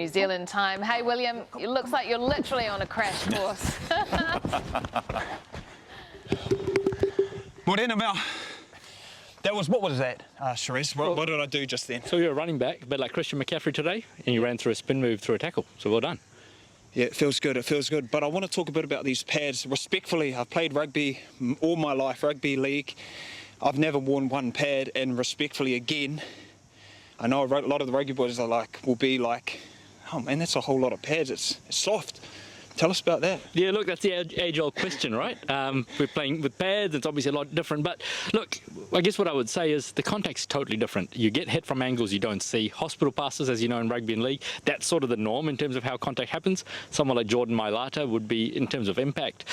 New Zealand time. Hey, William, it looks like you're literally on a crash course. Morena, Mel. That was, what was that, Sherez? What did I do just then? So you're a running back, a bit like Christian McCaffrey today, and you ran through a spin move through a tackle. So well done. Yeah, it feels good, But I want to talk a bit about these pads. Respectfully, I've played rugby all my life, rugby league. I've never worn one pad, and respectfully again, I know a lot of the rugby boys will be like, oh man, that's a whole lot of pads, it's soft. Tell us about that. Yeah, look, that's the age-old question, right? We're playing with pads, it's obviously a lot different, but look, I guess what I would say is the contact's totally different. You get hit from angles you don't see. Hospital passes, as you know, in rugby and league, that's sort of the norm in terms of how contact happens. Someone like Jordan Mailata would be, in terms of impact,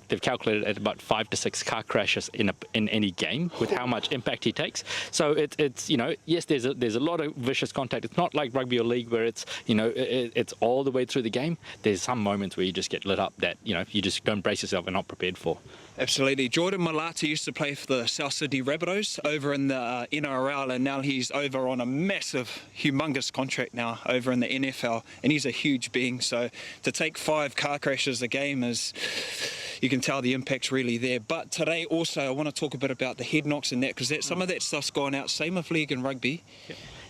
they've calculated at about 5 to 6 car crashes in any game with how much impact he takes. So it's you know, yes, there's a lot of vicious contact. It's not like rugby or league where it's, you know, it's all the way through the game. There's some moments where you just get lit up that, you know, you just don't brace yourself and not prepared for. Absolutely. Jordan Mailata used to play for the South Sydney Rabbitohs over in the NRL, and now he's over on a massive, humongous contract now over in the NFL, and he's a huge being. So to take 5 car crashes a game is, you can tell the impact's really there. But today also I want to talk a bit about the head knocks and that, because some of that stuff's gone out, same with league and rugby.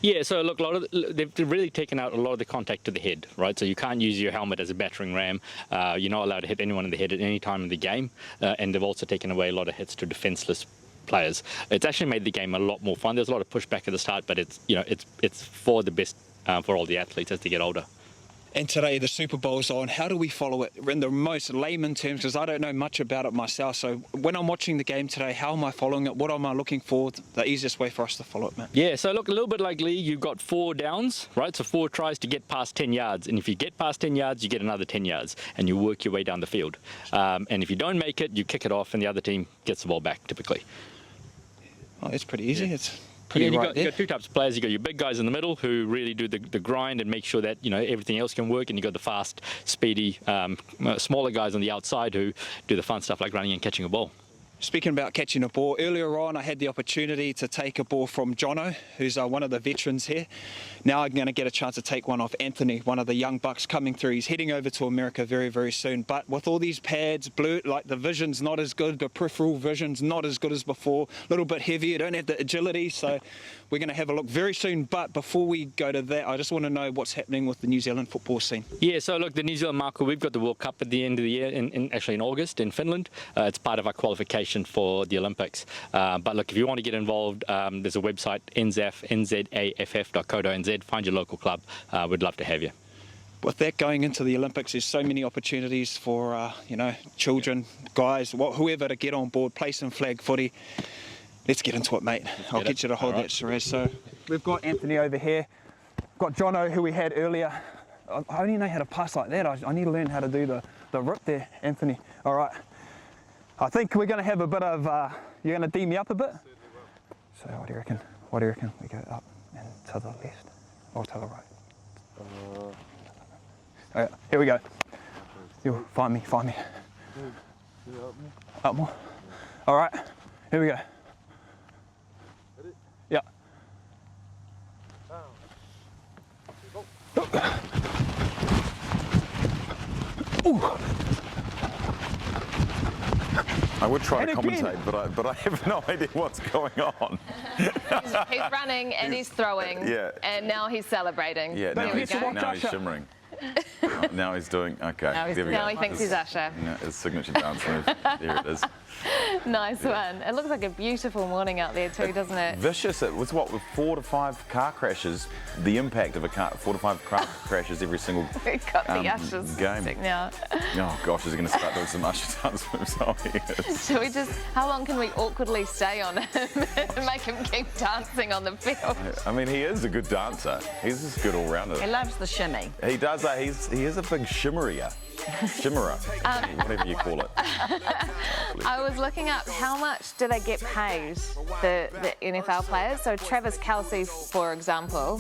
Yeah, so look, they've really taken out a lot of the contact to the head, right? So you can't use your helmet as a battering ram. You're not allowed to hit anyone in the head at any time in the game. And they've also taken away a lot of hits to defenseless players. It's actually made the game a lot more fun. There's a lot of pushback at the start, but it's, you know, it's for the best for all the athletes as they get older. And today the Super Bowl's on. How do we follow it in the most layman terms? Because I don't know much about it myself. So when I'm watching the game today, how am I following it? What am I looking for? The easiest way for us to follow it, man. Yeah, so look, a little bit like league, you've got 4 downs, right? So 4 tries to get past 10 yards. And if you get past 10 yards, you get another 10 yards. And you work your way down the field. And if you don't make it, you kick it off and the other team gets the ball back, typically. Oh, it's pretty easy. Yeah. It's pretty you right there. You've got 2 types of players. You've got your big guys in the middle who really do the grind and make sure that, you know, everything else can work. And you've got the fast, speedy, smaller guys on the outside who do the fun stuff like running and catching a ball. Speaking about catching a ball, earlier on I had the opportunity to take a ball from Jono, who's one of the veterans here. Now I'm going to get a chance to take one off Anthony, one of the young bucks coming through. He's heading over to America very, very soon. But with all these pads, blue, like the vision's not as good, the peripheral vision's not as good as before, a little bit heavier, you don't have the agility, so we're going to have a look very soon. But before we go to that, I just want to know what's happening with the New Zealand football scene. Yeah, so look, the New Zealand market, we've got the World Cup at the end of the year, actually in August in Finland. It's part of our qualification for the Olympics. But look, if you want to get involved, there's a website, nzaff.co.nz. Find your local club. We'd love to have you. With that going into the Olympics, there's so many opportunities for you know, children, guys, whoever to get on board, play some flag footy. Let's get into it, mate. I'll get you to hold that, Sherez. So we've got Anthony over here. Got Jono, who we had earlier. I only know how to pass like that. I need to learn how to do the rip there, Anthony. All right. I think we're going to have a bit of, you're going to D me up a bit? So what do you reckon? What do you reckon? We go up and to the left or to the right? Okay, here we go. You'll find me. Up more. All right, here we go. Yeah. Ooh. I would try to commentate, but I have no idea what's going on. He's running and he's throwing. Yeah. And now he's celebrating. Yeah, now he's shimmering. Now he's doing, okay, there we go. Now he thinks he's Usher. Yeah, his signature dance move. There it is. Nice one. It looks like a beautiful morning out there too, doesn't it? Vicious. It was what, with 4 to 5 car crashes, the impact of a 4 to 5 car crashes every single We've got the Ushers game. now. Oh gosh, is he going to start doing some Usher dance moves? Oh, he is. Shall we just, how long can we awkwardly stay on him and make him keep dancing on the field? I mean, he is a good dancer. He's just good all-rounder. He loves the shimmy. He does. He is a big shimmerer, whatever you call it. I was looking up how much do they get paid, the NFL players. So Travis Kelce, for example,